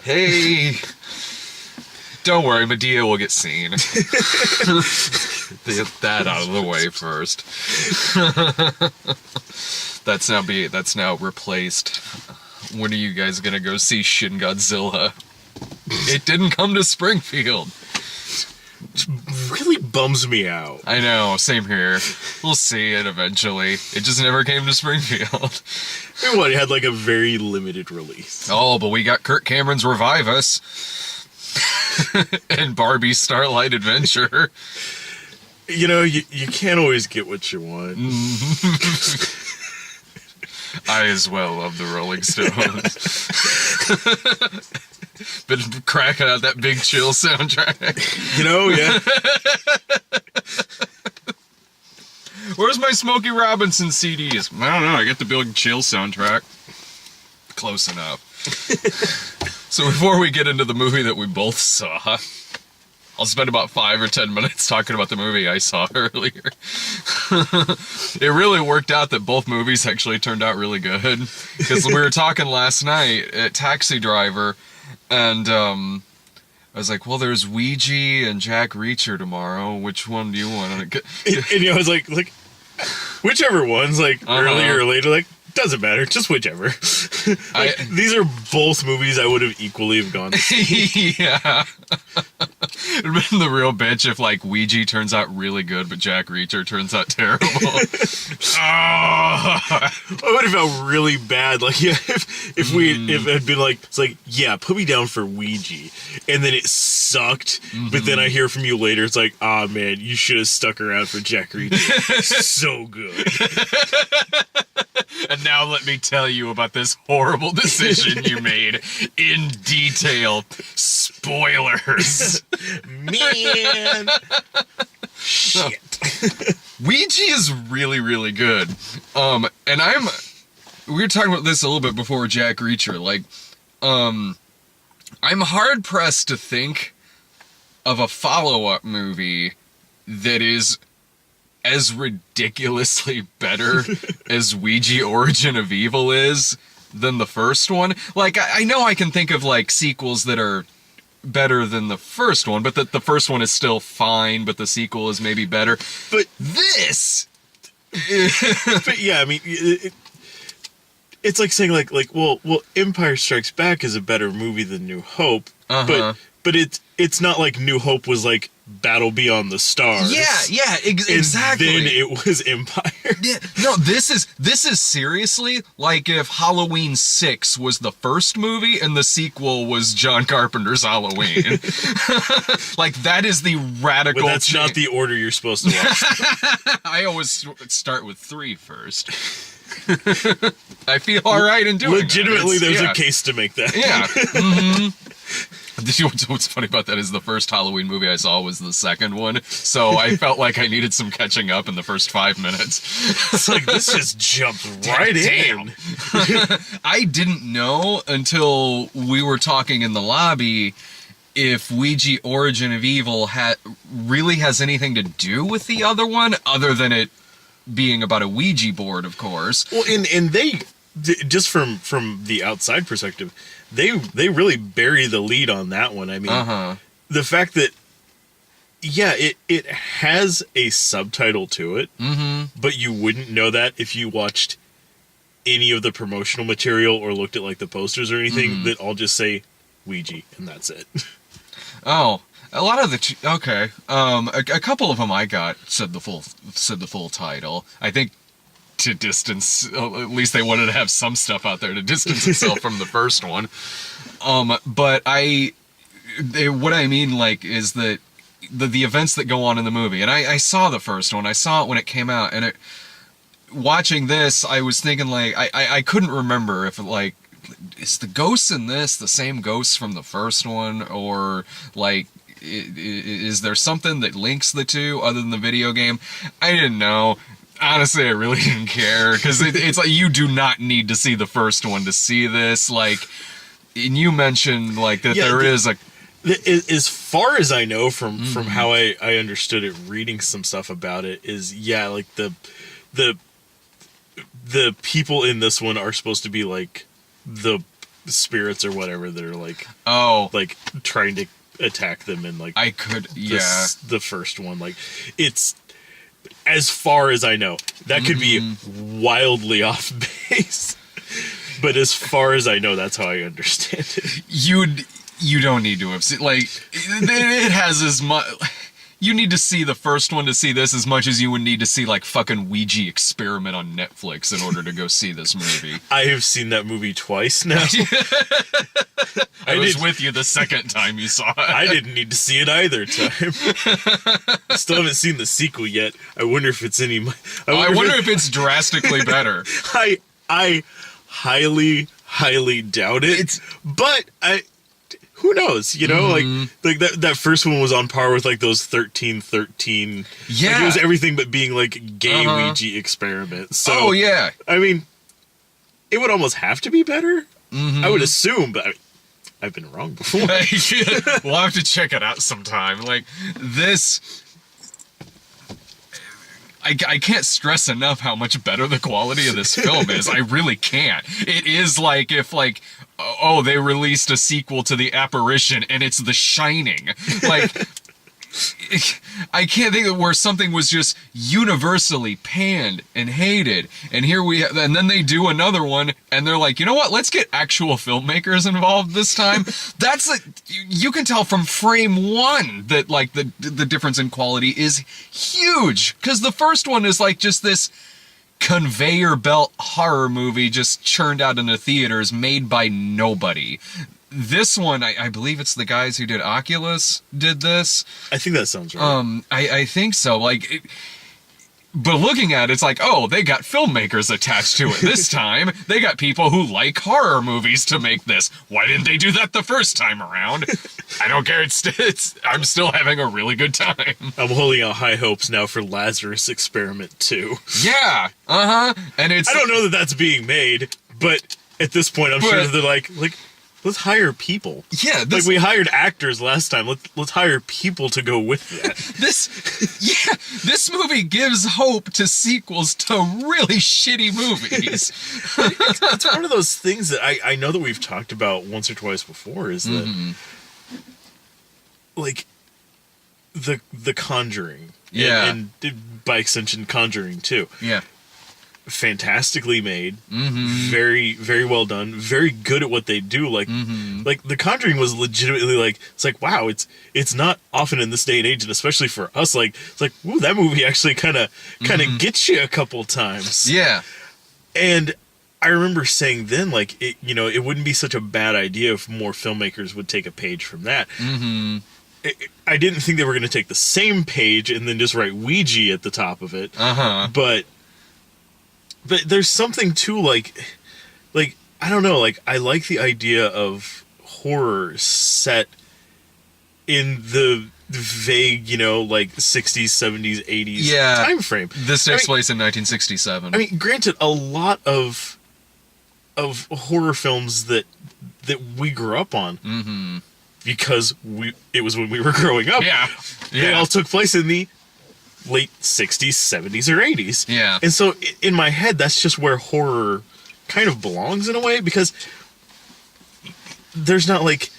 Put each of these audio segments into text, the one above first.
Hey, don't worry, Medea will get seen. Get that out of the way first. That's now replaced. When are you guys gonna go see Shin Godzilla? It didn't come to Springfield. Really bums me out. I know, same here. We'll see it eventually. It just never came to Springfield. I mean, what, it had like a very limited release. Oh, but we got Kirk Cameron's Revive Us. And Barbie's Starlight Adventure. You know, you can't always get what you want. I as well love the Rolling Stones. Been cracking out that Big Chill soundtrack. You know, yeah. Where's my Smokey Robinson CDs? I don't know, I get the Big Chill soundtrack. Close enough. So before we get into the movie that we both saw, I'll spend about 5 or 10 minutes talking about the movie I saw earlier. It really worked out that both movies actually turned out really good. Because we were talking last night at Taxi Driver, and I was like, well, there's Ouija and Jack Reacher tomorrow. Which one do you want? And you know, I was like, whichever one's like earlier or later, like, doesn't matter, just whichever. These are both movies I would have equally have gone to see. Yeah. It'd been the real bitch if like Ouija turns out really good, but Jack Reacher turns out terrible. I would have felt really bad, like, yeah, if it had been like, it's like, yeah, put me down for Ouija, and then it sucked, but then I hear from you later, it's like, ah, man, you should have stuck around for Jack Reacher. So good. And now let me tell you about this horrible decision you made in detail. Spoilers. Man. Shit. Ouija is really, really good. And we were talking about this a little bit before Jack Reacher. Like, I'm hard pressed to think of a follow-up movie that is as ridiculously better as Ouija Origin of Evil is than the first one. Like, I know I can think of, like, sequels that are better than the first one, but that the first one is still fine, but the sequel is maybe better. But this... but yeah, I mean, it's like saying, like, well, Empire Strikes Back is a better movie than New Hope, but it's not like New Hope was, like, Battle Beyond the Stars. Yeah, exactly. And then it was Empire. Yeah, no, this is seriously like if Halloween 6 was the first movie and the sequel was John Carpenter's Halloween. Like, that is the radical... But that's not the order you're supposed to watch. I always start with 3 first. I feel alright in doing Legitimately, that. There's a case to make that. Yeah. What's funny about that is the first Halloween movie I saw was the second one, so I felt like I needed some catching up in the first 5 minutes. It's like, this just jumped right in. I didn't know until we were talking in the lobby if Ouija Origin of Evil really has anything to do with the other one, other than it being about a Ouija board, of course. Well, and they, just from the outside perspective, they really bury the lead on that one. I mean, the fact that, yeah, it has a subtitle to it, but you wouldn't know that if you watched any of the promotional material or looked at, like, the posters or anything that all just say Ouija, and that's it. Oh, a lot of the... Okay. A couple of them I got said the full title. I think to distance... At least they wanted to have some stuff out there to distance itself from the first one. But what I mean, like, is that the events that go on in the movie, and I saw the first one, I saw it when it came out, and watching this, I was thinking, like, I couldn't remember if, like, is the ghosts in this the same ghosts from the first one, or, like, is there something that links the two other than the video game? I didn't know. Honestly, I really didn't care, because it's like, you do not need to see the first one to see this. Like, and you mentioned, like, that there is a... As far as I know from how I understood it, reading some stuff about it, is, yeah, like, the people in this one are supposed to be, like, the spirits or whatever that are like trying to attack them, and like the first one, like it's, as far as I know, that could be wildly off base, but as far as I know, that's how I understand it. You don't need to have seen, like, it has as much. You need to see the first one to see this as much as you would need to see, like, fucking Ouija Experiment on Netflix in order to go see this movie. I have seen that movie twice now. I was with you the second time you saw it. I didn't need to see it either time. Still haven't seen the sequel yet. I wonder if it's any... I wonder if it's drastically better. I highly doubt it. But who knows, you know, like that first one was on par with like those 1313. Yeah. Like, it was everything but being like gay Ouija experiment. So, yeah. I mean, it would almost have to be better. I would assume, but I've been wrong before. We'll have to check it out sometime. Like, this... I can't stress enough how much better the quality of this film is. I really can't. It is like if, like, oh, they released a sequel to The Apparition and it's The Shining. Like, I can't think of where something was just universally panned and hated. And here and then they do another one and they're like, you know what? Let's get actual filmmakers involved this time. That's like, you can tell from frame one that like the difference in quality is huge. Cause the first one is like just this conveyor belt horror movie just churned out into theaters made by nobody. This one, I believe it's the guys who did Oculus did this. I think that sounds right. I think so. Like, but looking at it, it's like, oh, they got filmmakers attached to it this time. They got people who like horror movies to make this. Why didn't they do that the first time around? I don't care. I'm still having a really good time. I'm holding out high hopes now for Lazarus Experiment 2. Yeah. And it's... I don't know that that's being made, but at this point, I'm sure that they're like... Let's hire people. Yeah, like we hired actors last time. Let's hire people to go with that. This movie gives hope to sequels to really shitty movies. It's one of those things that I know that we've talked about once or twice before. Is that like the Conjuring, and by extension, Conjuring 2. Yeah. Fantastically made, very, very well done, very good at what they do. Like The Conjuring was legitimately like, it's like, wow, it's not often in this day and age, and especially for us, like, it's like, ooh, that movie actually kind of gets you a couple times. Yeah. And I remember saying then, like, it wouldn't be such a bad idea if more filmmakers would take a page from that. I didn't think they were going to take the same page and then just write Ouija at the top of it. But there's something to like I don't know, like I like the idea of horror set in the vague, like 60s, 70s, 80s time frame. This takes place in 1967. I mean, granted, a lot of horror films that we grew up on because it was when we were growing up. They all took place in the late 60s, 70s, or 80s. Yeah. And so in my head, that's just where horror kind of belongs in a way, because there's not like,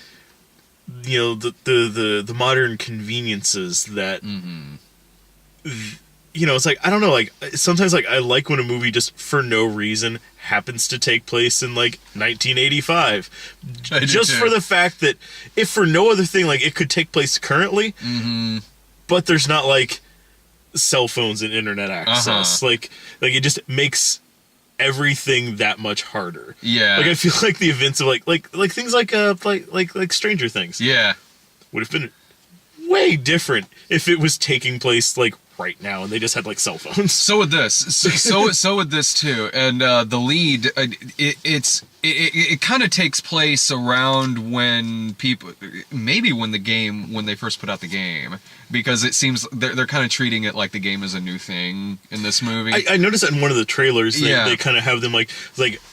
the modern conveniences that, it's like, I don't know, like sometimes like I like when a movie just for no reason happens to take place in like 1985. Just for the fact that if for no other thing, like it could take place currently, but there's not like cell phones and internet access. Like it just makes everything that much harder. Yeah. Like I feel like the events of like things like Stranger Things. Yeah. Would have been way different if it was taking place like right now and they just had like cell phones. So would this. So would this too. And the lead, it kind of takes place around when people, maybe when they first put out the game, because it seems they're kind of treating it like the game is a new thing in this movie. I noticed that in one of the trailers, they kind of have them like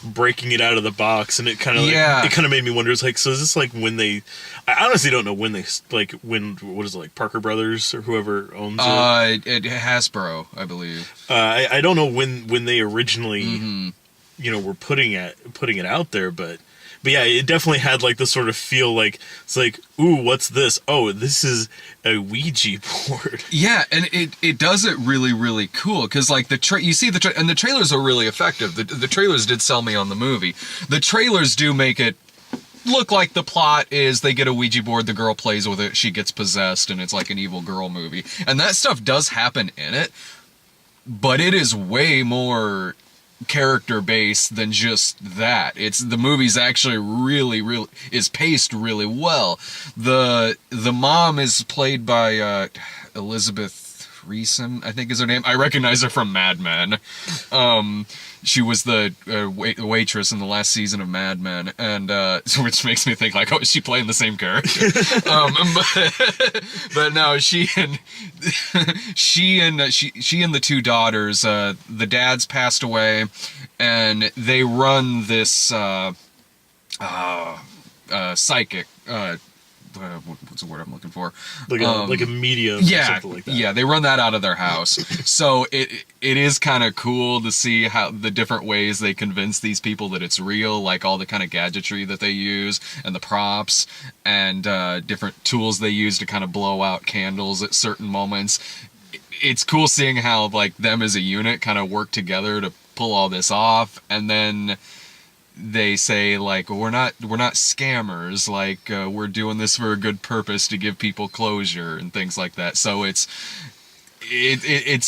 breaking it out of the box, and it kind of it kind of made me wonder. It's like, so is this like when they? I honestly don't know when they what is it, like Parker Brothers or whoever owns it. Hasbro, I believe. I don't know when they originally were putting it out there, but but yeah, it definitely had like the sort of feel like it's like, ooh, what's this? Oh, this is a Ouija board. Yeah, and it does it really, really cool because like you see and the trailers are really effective. The trailers did sell me on the movie. The trailers do make it look like the plot is they get a Ouija board, the girl plays with it, she gets possessed, and it's like an evil girl movie. And that stuff does happen in it, but it is way more character based than just that. The movie's actually really is paced really well. The mom is played by Elizabeth Reesen, I think is her name. I recognize her from Mad Men. She was the waitress in the last season of Mad Men, and which makes me think like, oh, is she playing the same character? But no, she and the two daughters. The dad's passed away, and they run this psychic. What's the word I'm looking for? Like a medium, yeah, or something like that. Yeah, they run that out of their house. So it is kind of cool to see how the different ways they convince these people that it's real, like all the kind of gadgetry that they use and the props and different tools they use to kind of blow out candles at certain moments. It's cool seeing how like them as a unit kind of work together to pull all this off, and then they say like, we're not scammers, like we're doing this for a good purpose to give people closure and things like that. So it's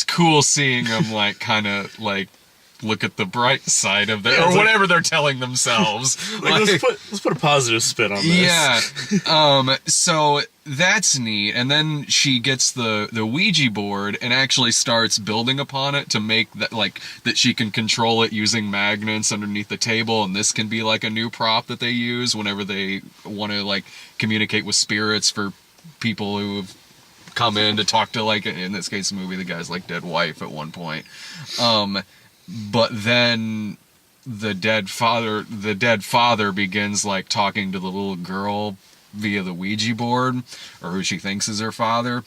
cool seeing them like kind of like look at the bright side of it, or whatever they're telling themselves. Like, let's put a positive spin on this. Yeah. So that's neat. And then she gets the Ouija board and actually starts building upon it to make that like that she can control it using magnets underneath the table, and this can be like a new prop that they use whenever they want to like communicate with spirits for people who have come in to talk to, like in this case movie, the guy's like dead wife at one point. But then the dead father begins like talking to the little girl via the Ouija board, or who she thinks is her father.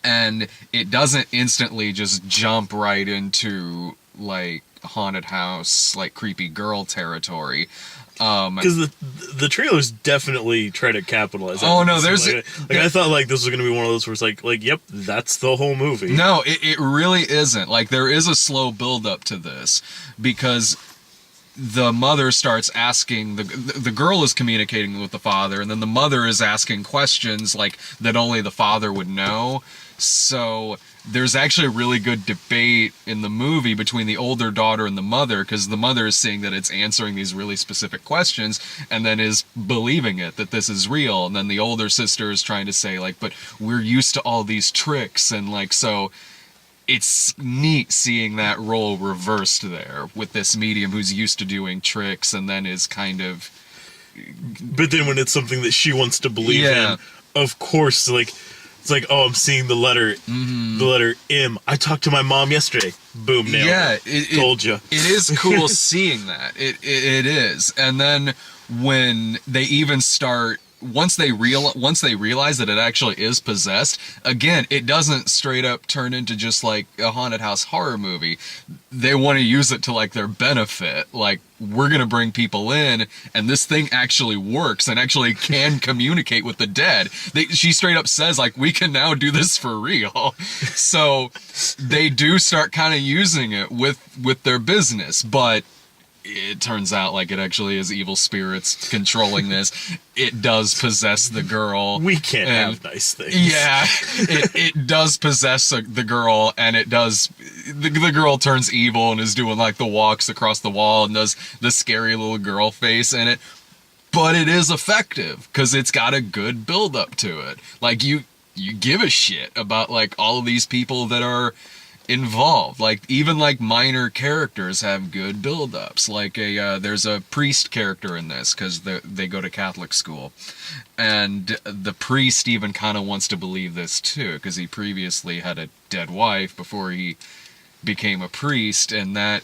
And it doesn't instantly just jump right into like haunted house, like creepy girl territory. Because the trailers definitely try to capitalize on Oh no, this. there's I thought like this was gonna be one of those where it's like yep, that's the whole movie. No, it really isn't. Like there is a slow build up to this because the mother starts asking the girl is communicating with the father, and then the mother is asking questions like that only the father would know. So there's actually a really good debate in the movie between the older daughter and the mother, because the mother is seeing that it's answering these really specific questions and then is believing it, that this is real. And then the older sister is trying to say like, but we're used to all these tricks. And like, so it's neat seeing that role reversed there with this medium who's used to doing tricks and then is kind of... But then when it's something that she wants to believe in, of course, like... It's like, oh, I'm seeing the letter M. I talked to my mom yesterday. Boom, nailed it. Told you. It is cool seeing that. It is. And then when they even start, once they realize that it actually is possessed, again, it doesn't straight up turn into just like a haunted house horror movie. They want to use it to like their benefit. Like, we're going to bring people in, and this thing actually works and actually can communicate with the dead. She straight up says, like, we can now do this for real. So they do start kind of using it with their business, but it turns out like it actually is evil spirits controlling this. It does possess the girl. We can't have nice things. Yeah, it does possess the girl, and it does. The girl turns evil and is doing like the walks across the wall and does the scary little girl face in it. But it is effective because it's got a good build up to it. Like you give a shit about like all of these people that are involved. Like even like minor characters have good build-ups. Like there's a priest character in this because they go to Catholic school, and the priest even kind of wants to believe this too because he previously had a dead wife before he became a priest, and that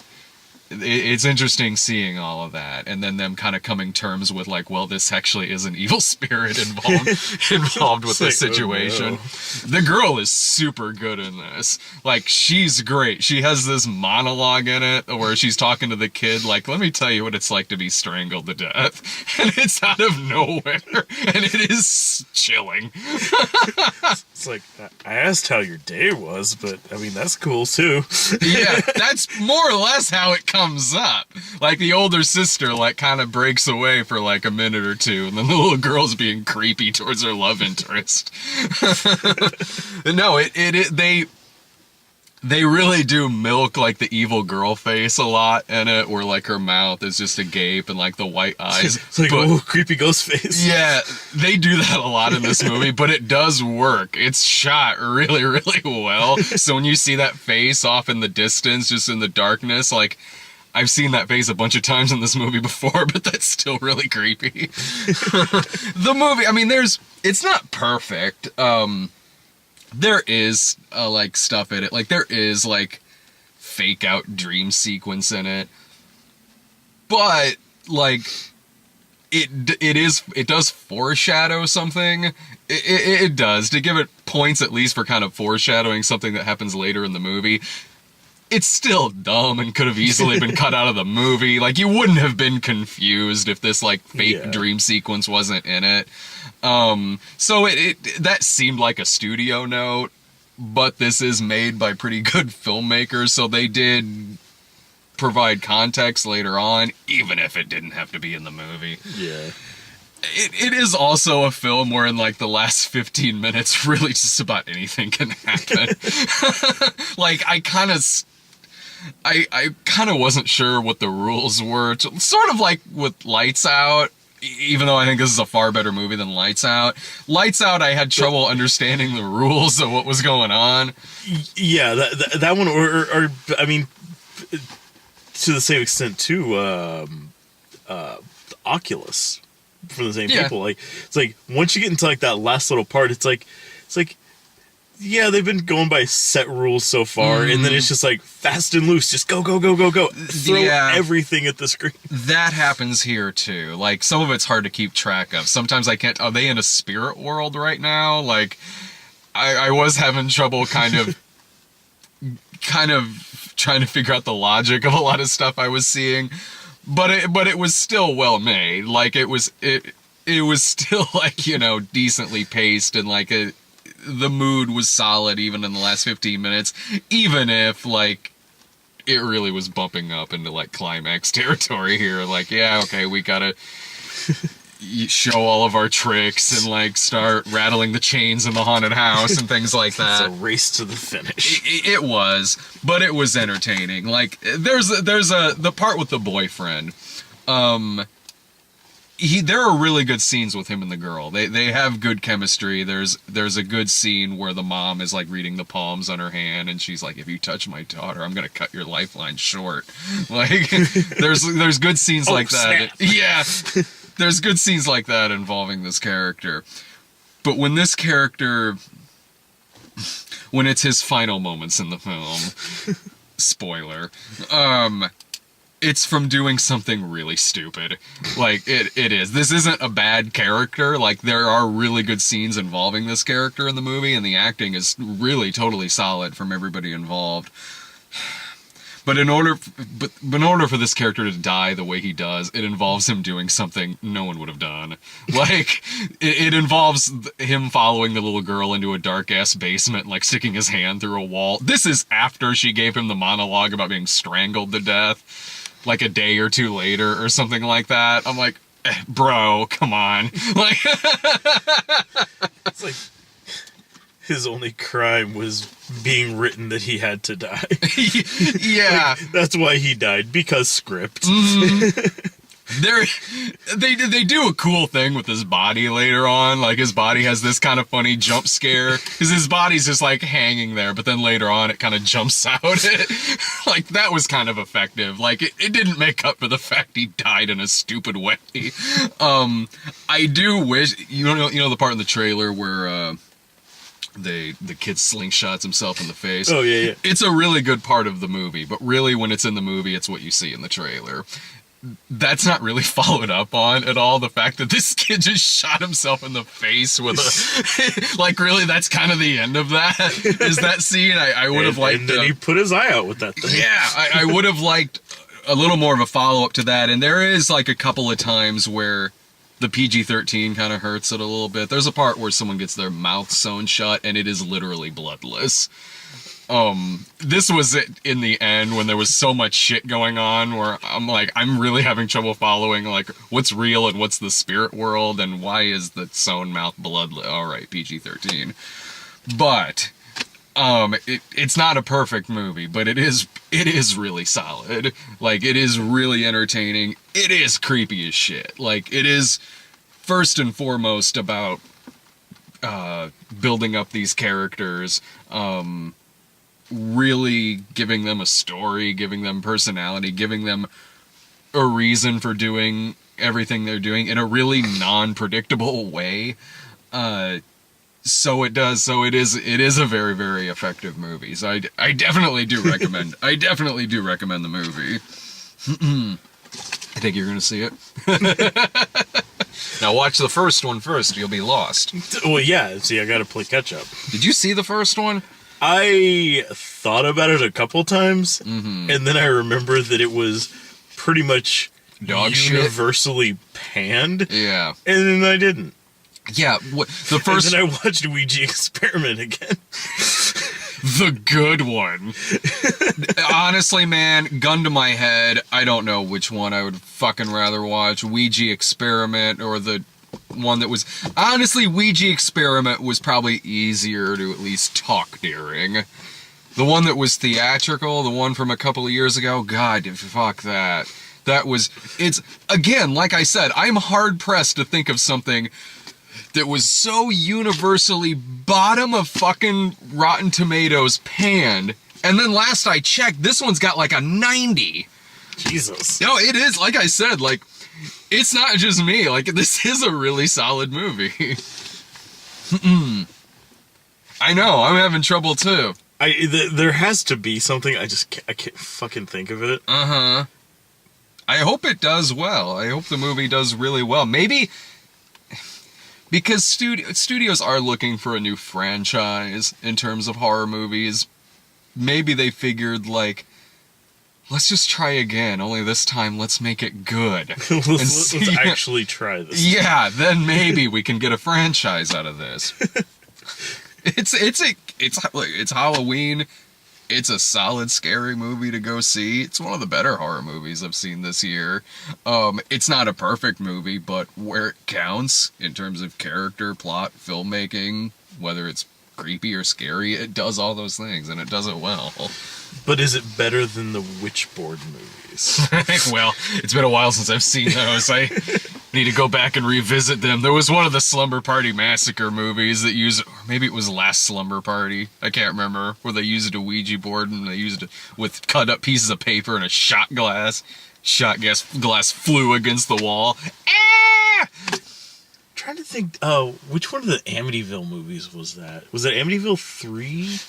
it's interesting seeing all of that, and then them kind of coming terms with like, well, this actually is an evil spirit involved with this situation. Oh, The girl is super good in this. Like, she's great. She has this monologue in it where she's talking to the kid, like, let me tell you what it's like to be strangled to death. And it's out of nowhere. And it is chilling. It's like, I asked how your day was, but I mean, that's cool too. Yeah, that's more or less how it comes up. Like, the older sister, like, kind of breaks away for like a minute or two, and then the little girl's being creepy towards her love interest. No, they really do milk like the evil girl face a lot in it, where like her mouth is just a gape and like the white eyes. It's like, oh, creepy ghost face. Yeah, they do that a lot in this movie, but it does work. It's shot really, really well. So when you see that face off in the distance, just in the darkness, like, I've seen that face a bunch of times in this movie before, but that's still really creepy. The movie, I mean, it's not perfect. There is, like, stuff in it. Like, there is, like, fake out dream sequence in it. But, like, it does foreshadow something. It does. To give it points at least for kind of foreshadowing something that happens later in the movie. It's still dumb and could have easily been cut out of the movie. Like, you wouldn't have been confused if this, like, fake dream sequence wasn't in it. So that seemed like a studio note, but this is made by pretty good filmmakers, so they did provide context later on, even if it didn't have to be in the movie. Yeah. It is also a film where in like the last 15 minutes, really just about anything can happen. Like, I kind of wasn't sure what the rules were. Sort of like with Lights Out, even though I think this is a far better movie than Lights Out. Lights Out, I had trouble understanding the rules of what was going on. Yeah, that one, or I mean, to the same extent too, Oculus, from the same people. Like, it's like once you get into like that last little part, it's like yeah, they've been going by set rules so far, and then it's just like fast and loose, just go, throw everything at the screen. That happens here too. Like, some of it's hard to keep track of. Sometimes I can't. Are they in a spirit world right now? Like, I was having trouble kind of trying to figure out the logic of a lot of stuff I was seeing, but it was still well made. Like, it was still, like, you know, decently paced, and like the mood was solid even in the last 15 minutes, even if, like, it really was bumping up into, like, climax territory here. Like, yeah, okay, we gotta show all of our tricks and, like, start rattling the chains in the haunted house and things like that. It's a race to the finish. It was, but it was entertaining. Like, there's the part with the boyfriend. There are really good scenes with him and the girl. They have good chemistry. There's a good scene where the mom is like reading the palms on her hand, and she's like, "If you touch my daughter, I'm gonna cut your lifeline short." Like, there's good scenes like that. Snap. Yeah, there's good scenes like that involving this character. But when this character, when it's his final moments in the film, spoiler, it's from doing something really stupid. Like, it is. This isn't a bad character. Like, there are really good scenes involving this character in the movie, and the acting is really totally solid from everybody involved. But in order for this character to die the way he does, it involves him doing something no one would have done. Like, it involves him following the little girl into a dark-ass basement, like sticking his hand through a wall. This is after she gave him the monologue about being strangled to death, like a day or two later or something like that. I'm like, bro, come on. Like, it's like his only crime was being written that he had to die. Yeah. Like, that's why he died, because script. They do a cool thing with his body later on. Like, his body has this kind of funny jump scare, because his body's just like hanging there, but then later on it kind of jumps out. Like, that was kind of effective. Like, it didn't make up for the fact he died in a stupid way. I do wish, you know the part in the trailer where the kid slingshots himself in the face. Oh, yeah. It's a really good part of the movie, but really when it's in the movie, it's what you see in the trailer. That's not really followed up on at all. The fact that this kid just shot himself in the face with a... like, really, that's kind of the end of that? Is that scene? I would have liked... And then he put his eye out with that thing. Yeah, I would have liked a little more of a follow-up to that. And there is, like, a couple of times where the PG-13 kind of hurts it a little bit. There's a part where someone gets their mouth sewn shut, and it is literally bloodless. This was it in the end when there was so much shit going on where I'm really having trouble following, like, what's real and what's the spirit world and why is the sewn mouth bloodless? Alright, PG-13. But, it's not a perfect movie, but it is really solid. Like, it is really entertaining. It is creepy as shit. Like, it is first and foremost about, building up these characters, really giving them a story, giving them personality, giving them a reason for doing everything they're doing in a really non-predictable way. So it is a very, very effective movie. So I definitely do recommend, the movie. I think you're gonna see it. Now watch the first one first, you'll be lost. Well, yeah, see, I gotta play catch up. Did you see the first one? I thought about it a couple times, and then I remember that it was pretty much dog universally panned. Yeah. And then I didn't. Yeah, the first... And then I watched Ouija Experiment again. The good one. Honestly, man, gun to my head, I don't know which one I would fucking rather watch. Ouija Experiment or the one that was... Honestly, Ouija Experiment was probably easier to at least talk during. The one that was theatrical, the one from a couple of years ago, God, fuck that. That was... It's... Again, like I said, I'm hard-pressed to think of something that was so universally bottom of fucking Rotten Tomatoes panned. And then last I checked, this one's got like a 90. Jesus. No, it is, like I said, like... It's not just me. Like, this is a really solid movie. I know. I'm having trouble, too. There has to be something. I can't fucking think of it. Uh-huh. I hope it does well. I hope the movie does really well. Maybe... Because studios are looking for a new franchise in terms of horror movies. Maybe they figured, like... Let's just try again, only this time let's make it good. Let's actually try this. Yeah, then maybe we can get a franchise out of this. It's Halloween. It's a solid, scary movie to go see. It's one of the better horror movies I've seen this year. It's not a perfect movie, but where it counts, in terms of character, plot, filmmaking, whether it's creepy or scary, it does all those things, and it does it well. But is it better than the Witchboard movies? Well, it's been a while since I've seen those. I need to go back and revisit them. There was one of the Slumber Party Massacre movies that used, or maybe it was Last Slumber Party, I can't remember, where they used a Ouija board and they used it with cut up pieces of paper and a shot glass. Shot glass flew against the wall. Ah! Trying to think, which one of the Amityville movies was that? Was that Amityville 3?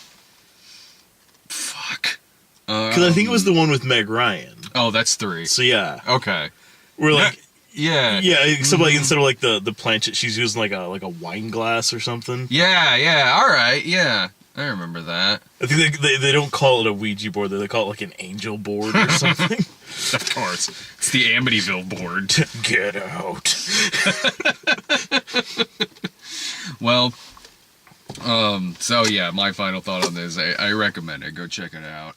Fuck. Because I think it was the one with Meg Ryan. Oh, that's 3. So yeah. Okay. We're like... Yeah. Yeah, except like instead of like the planchette, she's using like a wine glass or something. Yeah, alright, yeah. I remember that. I think they don't call it a Ouija board, they call it like an angel board or something. Of course. It's the Amityville board. Get out. Well, so yeah, my final thought on this, I recommend it. Go check it out.